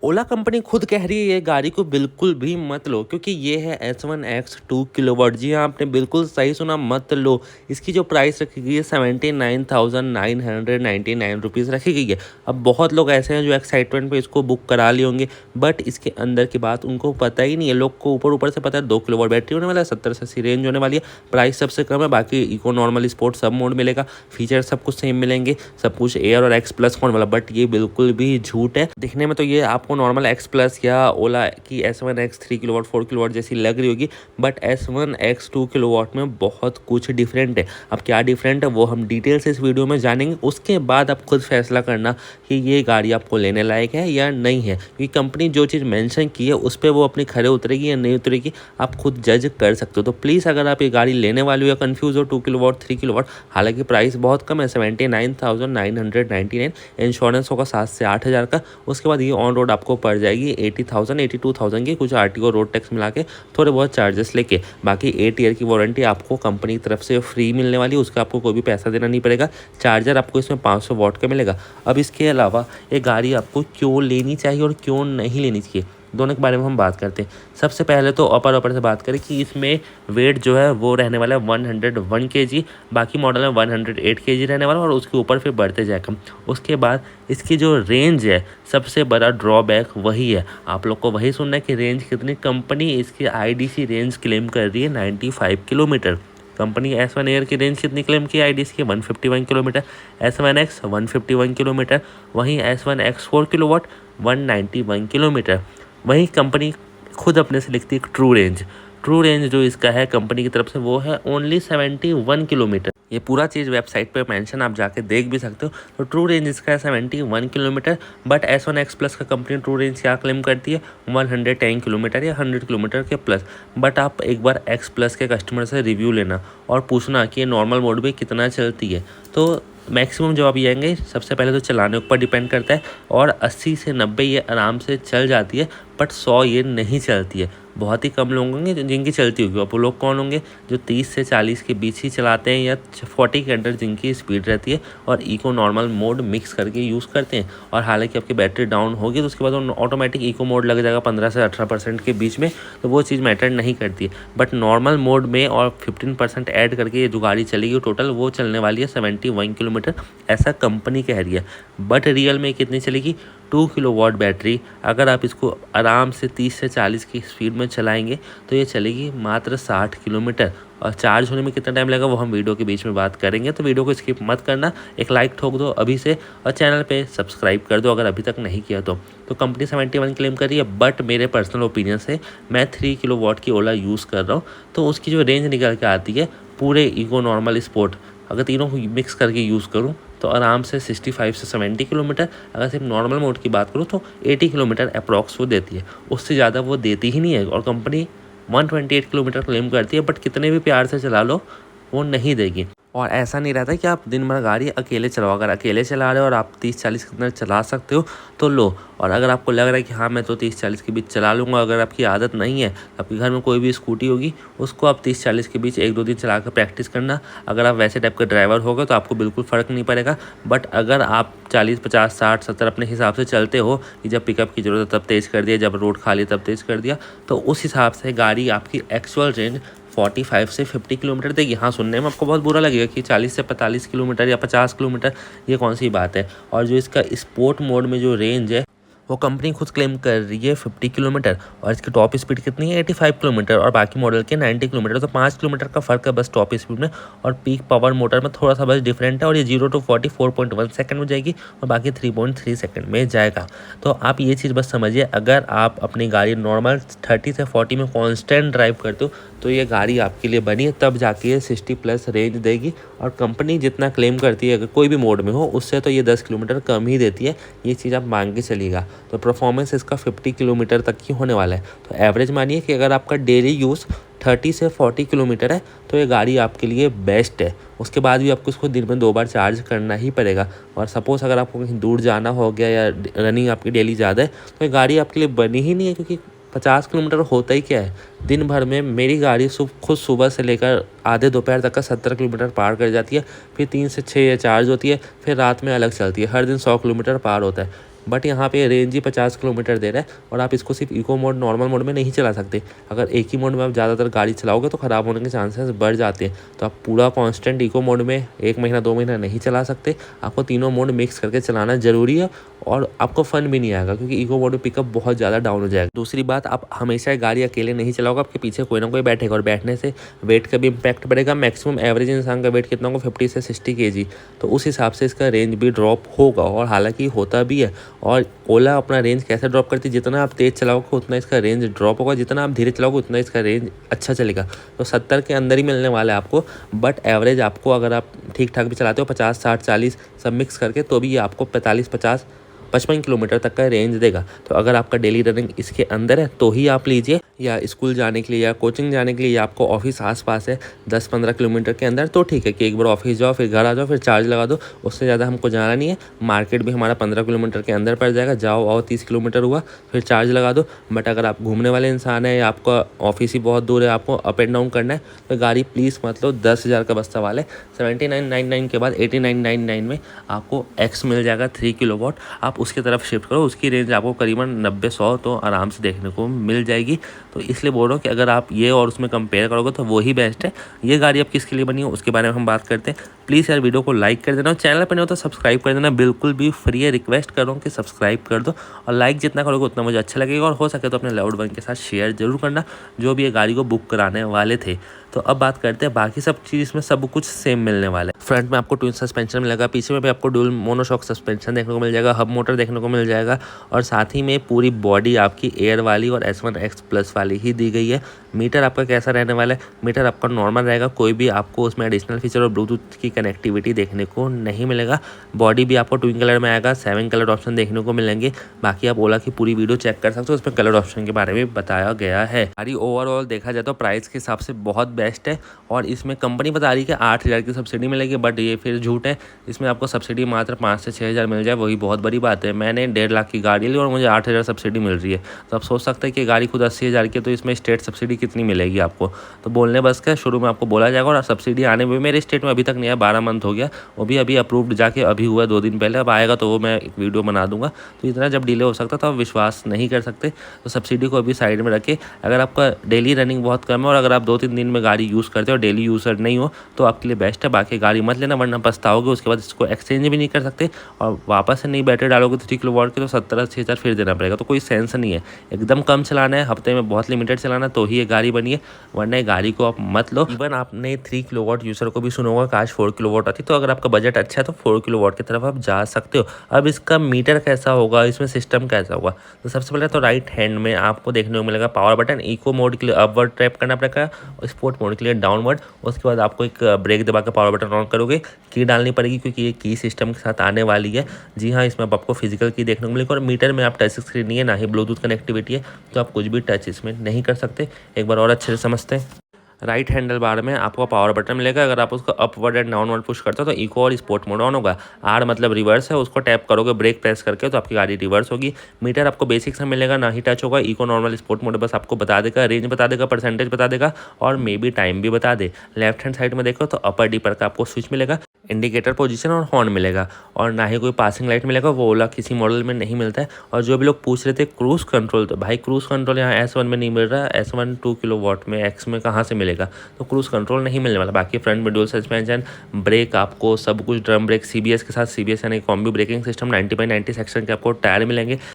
ओला company खुद कह रही है ये गाड़ी को बिल्कुल भी मत लो, क्योंकि ये है S1X 2 किलोवाट। जी हाँ, आपने बिल्कुल सही सुना, मत लो। इसकी जो प्राइस रखी गई है 79,999 रुपीज़ रखी गई है। अब बहुत लोग ऐसे हैं जो एक्साइटमेंट पे इसको बुक करा लिए होंगे, बट इसके अंदर की बात उनको पता ही नहीं है। लोग को ऊपर ऊपर से पता है 2 किलोवाट बैटरी होने वाला है, 70 से 80 रेंज होने वाली है, प्राइस सबसे कम है। बाकी इको, नॉर्मल, स्पोर्ट सब मोड मिलेगा, फीचर सब कुछ सेम मिलेंगे, सब कुछ एयर और एक्स प्लस होने वाला। बट ये बिल्कुल भी झूठ है। दिखने में तो ये आपको नॉर्मल एक्स प्लस या ओला की S1X 3 किलोवाट 4 किलोवाट जैसी लग रही होगी, बट S1X 2 किलोवाट में बहुत कुछ डिफरेंट है। अब क्या डिफरेंट है वो हम डिटेल से इस वीडियो में जानेंगे, उसके बाद आप खुद फैसला करना कि ये गाड़ी आपको लेने लायक है या नहीं है। क्योंकि कंपनी जो चीज़ मेंशन की है उस पर वो अपनी खरे उतरेगी या नहीं उतरेगी, आप खुद जज कर सकते हो। तो प्लीज़ अगर आप ये गाड़ी लेने वाले हो या कन्फ्यूज़ हो 2 किलोवाट 3 किलोवाट, हालांकि प्राइस बहुत कम है 79,999, इंश्योरेंस होगा 7 से 8 हज़ार का। उसके बाद ये ऑन रोड आपको पड़ जाएगी 80,000 82,000 की, कुछ RTO रोड टैक्स मिला के थोड़े बहुत चार्जेस लेके। बाकी 8 ईयर की वारंटी आपको कंपनी की तरफ से फ्री मिलने वाली है, उसका आपको कोई भी पैसा देना नहीं पड़ेगा। चार्जर आपको इसमें 500 वाट का मिलेगा। अब इसके अलावा ये गाड़ी आपको क्यों लेनी चाहिए और क्यों नहीं लेनी चाहिए, दोनों के बारे में हम बात करते हैं। सबसे पहले तो अपर से बात करें कि इसमें वेट जो है वो रहने वाला है 101 kg, बाकी मॉडल में 108 kg रहने वाला है और उसके ऊपर फिर बढ़ते जाएगा। उसके बाद इसकी जो रेंज है, सबसे बड़ा ड्रॉबैक वही है, आप लोग को वही सुनना है कि रेंज कितनी। कंपनी इसकी IDC रेंज क्लेम कर रही है 95 किलोमीटर। कंपनी S1 एयर की रेंज कितनी क्लेम की IDC की 151 किलोमीटर, S1X 151 किलोमीटर, वहीं S1X 4 किलोवाट 191 किलोमीटर। वहीं कंपनी खुद अपने से लिखती है ट्रू रेंज जो इसका है कंपनी की तरफ से वो है ओनली 71 किलोमीटर। ये पूरा चीज़ वेबसाइट पे मेंशन, आप जाके देख भी सकते हो। तो ट्रू रेंज इसका है 71 किलोमीटर, बट S1X प्लस का कंपनी ट्रू रेंज क्या क्लेम करती है 110 किलोमीटर या 100 किलोमीटर के प्लस। बट आप एक बार X प्लस के कस्टमर से रिव्यू लेना और पूछना कि ये नॉर्मल मोड में कितना चलती है, तो मैक्सिमम जवाब ये आएंगे। सबसे पहले तो चलाने ऊपर डिपेंड करता है, और 80 से 90 ये आराम से चल जाती है, बट 100 ये नहीं चलती है। बहुत ही कम लोग होंगे जिनकी चलती होगी। अब वो लोग कौन होंगे जो 30 से 40 के बीच ही चलाते हैं या 40 के अंडर जिनकी स्पीड रहती है और इको नॉर्मल मोड मिक्स करके यूज़ करते हैं। और हालांकि आपकी बैटरी डाउन होगी तो उसके बाद ऑटोमेटिक इको मोड लग जाएगा 15 से 18% के बीच में, तो वो चीज़ मैटर नहीं करती है। बट नॉर्मल मोड में और 15% ऐड करके ये जो गाड़ी चलेगी टोटल वो चलने वाली है 71 किलोमीटर, ऐसा कंपनी कह रही है। बट रियल में कितनी चलेगी 2 किलोवाट बैटरी, अगर आप इसको आराम से 30 से 40 की स्पीड में चलाएंगे तो ये चलेगी मात्र 60 किलोमीटर। और चार्ज होने में कितना टाइम लगेगा वो हम वीडियो के बीच में बात करेंगे, तो वीडियो को स्किप मत करना, एक लाइक ठोक दो अभी से और चैनल पे सब्सक्राइब कर दो अगर अभी तक नहीं किया तो कंपनी 71 क्लेम कर रही है, बट मेरे पर्सनल ओपिनियन से मैं 3 किलोवाट की ओला यूज़ कर रहा हूँ, तो उसकी जो रेंज निकल के आती है पूरे इको, नॉर्मल, स्पोर्ट, अगर तीनों को मिक्स करके यूज़ करूँ तो आराम से 65 से 70 किलोमीटर। अगर सिर्फ नॉर्मल मोड की बात करूँ तो 80 किलोमीटर अप्रॉक्स वो देती है, उससे ज़्यादा वो देती ही नहीं है। और कंपनी 128 किलोमीटर क्लेम करती है, बट कितने भी प्यार से चला लो वो नहीं देगी। और ऐसा नहीं रहता कि आप दिन भर गाड़ी अकेले चलाओ, अगर अकेले चला रहे हो और आप 30-40 कितना चला सकते हो तो लो। और अगर आपको लग रहा है कि हाँ मैं तो 30-40 के बीच चला लूँगा, अगर आपकी आदत नहीं है, आपके घर में कोई भी स्कूटी होगी उसको आप 30-40 के बीच 1-2 दिन चला कर प्रैक्टिस करना। अगर आप वैसे टाइप का ड्राइवर होगे तो आपको बिल्कुल फ़र्क नहीं पड़ेगा। बट अगर आप 40, 50, 60, 70 अपने हिसाब से चलते हो कि जब पिकअप की ज़रूरत है तब तेज़ कर दिया, जब रोड खाली तब तेज़ कर दिया, तो उस हिसाब से गाड़ी आपकी एक्चुअल रेंज 45 से 50 किलोमीटर देगी। हाँ, सुनने में आपको बहुत बुरा लगेगा कि 40 से 45 किलोमीटर या 50 किलोमीटर, ये कौन सी बात है। और जो इसका स्पोर्ट मोड में जो रेंज है वो कंपनी खुद क्लेम कर रही है 50 किलोमीटर, और इसकी टॉप स्पीड कितनी है 85 किलोमीटर, और बाकी मॉडल के 90 किलोमीटर। तो 5 किलोमीटर का फ़र्क है बस टॉप स्पीड में, और पीक पावर मोटर में थोड़ा सा बस डिफरेंट है। और ये 0 to 40 4.1 सेकंड में जाएगी और बाकी 3.3 सेकंड में जाएगा। तो आप ये चीज़ बस समझिए, अगर आप अपनी गाड़ी नॉर्मल 30 से 40 में कॉन्स्टेंट ड्राइव करते हो तो ये गाड़ी आपके लिए बनी है, तब जाके ये 60+ रेंज देगी। और कंपनी जितना क्लेम करती है अगर कोई भी मोड में हो उससे तो ये 10 किलोमीटर कम ही देती है, ये चीज़ आप मान के चलिएगा। तो परफॉर्मेंस इसका 50 किलोमीटर तक की होने वाला है। तो एवरेज मानिए कि अगर आपका डेली यूज़ 30 से 40 किलोमीटर है तो ये गाड़ी आपके लिए बेस्ट है। उसके बाद भी आपको इसको दिन में 2 बार चार्ज करना ही पड़ेगा। और सपोज़ अगर आपको कहीं दूर जाना हो गया या रनिंग आपकी डेली ज़्यादा है तो ये गाड़ी आपके लिए बनी ही नहीं है, क्योंकि 50 किलोमीटर होता ही क्या है दिन भर में। मेरी गाड़ी खुद सुबह से लेकर आधे दोपहर तक का 70 किलोमीटर पार कर जाती है, फिर 3 से 6 चार्ज होती है, फिर रात में अलग चलती है, हर दिन 100 किलोमीटर पार होता है। बट यहाँ पे रेंज ही 50 किलोमीटर दे रहा है और आप इसको सिर्फ इको मोड नॉर्मल मोड में नहीं चला सकते। अगर एक ही मोड में आप ज़्यादातर गाड़ी चलाओगे तो ख़राब होने के चांसेस बढ़ जाते हैं। तो आप पूरा कॉन्स्टेंट इको मोड में 1 महीना 2 महीना नहीं चला सकते, आपको तीनों मोड मिक्स करके चलाना ज़रूरी है और आपको फन भी नहीं आएगा क्योंकि इको मोड में पिकअप बहुत ज़्यादा डाउन हो जाएगा। दूसरी बात, आप हमेशा गाड़ी अकेले नहीं चलाओगे, आपके पीछे कोई ना कोई बैठेगा और बैठने से वेट का भी इम्पैक्ट पड़ेगा। मैक्सिमम एवरेज इंसान का वेट कितना होगा, 50 से 60 kg, तो उस हिसाब से इसका रेंज भी ड्रॉप होगा और हालांकि होता भी है। और ओला अपना रेंज कैसे ड्रॉप करती है, जितना आप तेज़ चलाओगे उतना इसका रेंज ड्रॉप होगा, जितना आप धीरे चलाओगे उतना इसका रेंज अच्छा चलेगा। तो 70 के अंदर ही मिलने वाला है आपको, बट एवरेज आपको अगर आप ठीक ठाक भी चलाते हो 50 60 40 सब मिक्स करके तो भी ये आपको 45 50 55 किलोमीटर तक का रेंज देगा। तो अगर आपका डेली रनिंग इसके अंदर है तो ही आप लीजिए, या स्कूल जाने के लिए या कोचिंग जाने के लिए या आपको ऑफिस आसपास है 10-15 किलोमीटर के अंदर तो ठीक है कि एक बार ऑफिस जाओ फिर घर आ जाओ फिर चार्ज लगा दो, उससे ज़्यादा हमको जाना नहीं है। मार्केट भी हमारा 15 किलोमीटर के अंदर पड़ जाएगा, जाओ आओ 30 किलोमीटर हुआ फिर चार्ज लगा दो। बट अगर आप घूमने वाले इंसान है या आपका ऑफिस ही बहुत दूर है, आपको अप एंड डाउन करना है तो गाड़ी प्लीज़ मत लो। 10,000 का बस्ता वाले 7999 के बाद 8999 में आपको एक्स मिल जाएगा 3 किलोवाट, आप उसकी तरफ शिफ्ट करो, उसकी रेंज आपको करीबन 90-100 तो आराम से देखने को मिल जाएगी। तो इसलिए बोल रहा हूँ कि अगर आप ये और उसमें कंपेयर करोगे तो वही बेस्ट है। ये गाड़ी अब किसके लिए बनी हो उसके बारे में हम बात करते हैं। प्लीज़ यार वीडियो को लाइक कर देना और चैनल पर नहीं हो तो सब्सक्राइब कर देना, बिल्कुल भी फ्री है। रिक्वेस्ट कर रहा हूँ कि सब्सक्राइब कर दो और लाइक जितना करोगे उतना मुझे अच्छा लगेगा और हो सके तो अपने लव्ड वन के साथ शेयर जरूर करना जो भी ये गाड़ी को बुक कराने वाले थे। तो अब बात करते हैं बाकी सब चीज़ में सब कुछ सेम मिलने वाला है। फ्रंट में आपको ट्विन सस्पेंशन मिलेगा, पीछे में भी आपको डुअल मोनोशॉक सस्पेंशन देखने को मिल जाएगा, हब मोटर देखने को मिल जाएगा और साथ ही में पूरी बॉडी आपकी एयर वाली और S1X प्लस वाली ही दी गई है। मीटर आपका कैसा रहने वाला है, मीटर आपका नॉर्मल रहेगा, कोई भी आपको उसमें एडिशनल फीचर और ब्लूटूथ की कनेक्टिविटी देखने को नहीं मिलेगा। बॉडी भी आपको ट्विन कलर में आएगा, 7 कलर ऑप्शन देखने को मिलेंगे। बाकी आप ओला की पूरी वीडियो चेक कर सकते हो, उसमें कलर ऑप्शन के बारे में बताया गया है। गाड़ी ओवरऑल देखा जाए तो प्राइस के हिसाब से बहुत बेस्ट है और इसमें कंपनी बता रही है कि 8,000 की सब्सिडी मिलेगी, बट ये फिर झूठ है। इसमें आपको सब्सिडी मात्र 5 से 6,000 मिल जाए, वही बहुत बड़ी बात है। मैंने 1.5 लाख की गाड़ी ली और मुझे 8,000 सब्सिडी मिल रही है। तो आप सोच सकते हैं कि गाड़ी खुद 80,000 की है तो इसमें स्टेट सब्सिडी कितनी मिलेगी आपको। तो बोलने बस का शुरू में आपको बोला जाएगा और सब्सिडी आने में मेरे स्टेट में अभी तक नहीं आया, 12 मंथ हो गया, वो भी अभी अप्रूव्ड जाके अभी हुआ 2 दिन पहले। अब आएगा तो वो मैं एक वीडियो बना दूंगा। तो इतना जब डिले हो सकता था आप विश्वास नहीं कर सकते। तो सब्सिडी को अभी साइड में रखे। अगर आपका डेली रनिंग बहुत कम है और अगर आप 2-3 दिन में गाड़ी यूज़ करते हो और डेली यूज़र नहीं हो तो आपके लिए बेस्ट है। बाकी गाड़ी मत लेना वरना पछताओगे, उसके बाद इसको एक्सचेंज भी नहीं कर सकते और वापस से नई बैटरी डालोगे 3 किलोवाट की तो 17,000-6,000 फिर देना पड़ेगा। तो कोई सेंस नहीं है, एकदम कम चलाना है, हफ्ते में बहुत लिमिटेड चलाना तो ही ये गाड़ी बनी है, वरना ये गाड़ी को आप मत लो। इवन आपने 3 किलोवाट यूज़र को भी सुना होगा काश 4 किलोवाट आती, तो अगर आपका बजट अच्छा है तो 4 किलोवाट की तरफ आप जा सकते हो। अब इसका मीटर कैसा होगा, इसमें सिस्टम कैसा होगा, तो सबसे पहले तो राइट हैंड में आपको देखने को मिलेगा पावर बटन। इको मोड के लिए अपवर्ड टैप करना पड़ेगा और स्पोर्ट मोड के लिए डाउनवर्ड। उसके बाद आपको एक ब्रेक दबा के पावर बटन ऑन करोगे, की डालनी पड़ेगी क्योंकि ये की सिस्टम के साथ आने वाली है। जी हाँ, इसमें आपको फिजिकल की देखने को मिलेगी और मीटर में आप टच स्क्रीन नहीं है ना ही ब्लूटूथ कनेक्टिविटी है, तो आप कुछ भी टच इसमें नहीं कर सकते। एक बार और अच्छे से समझते हैं। राइट हैंडल बार में आपको पावर बटन मिलेगा, अगर आप उसको अपवर्ड एंड डाउनवर्ड पुश करते हो तो इको और स्पोर्ट मोड ऑन होगा। आर मतलब रिवर्स है, उसको टैप करोगे ब्रेक प्रेस करके तो आपकी गाड़ी रिवर्स होगी। मीटर आपको बेसिक से मिलेगा, ना ही टच होगा। इको नॉर्मल स्पोर्ट मोड बस आपको बता देगा, रेंज बता देगा, परसेंटेज बता देगा और मे बी टाइम भी बता दे। लेफ्ट हैंड साइड में देखो तो अपर डीपर का आपको स्विच मिलेगा, इंडिकेटर पोजीशन और हॉर्न मिलेगा और ना ही कोई पासिंग लाइट मिलेगा, वो ओला किसी मॉडल में नहीं मिलता है। और जो भी लोग पूछ रहे थे क्रूज कंट्रोल, तो भाई क्रूज कंट्रोल यहाँ S1 में नहीं मिल रहा, S1 2 किलोवाट में एक्स में कहाँ से मिलेगा, तो क्रूज कंट्रोल नहीं मिलने वाला। बाकी फ्रंट में डुअल सस्पेंशन, ब्रेक आपको सब कुछ, ड्रम ब्रेक CBS के साथ, CBS यानी कॉम्बी ब्रेकिंग सिस्टम, 90/90 सेक्शन के आपको टायर मिलेंगे।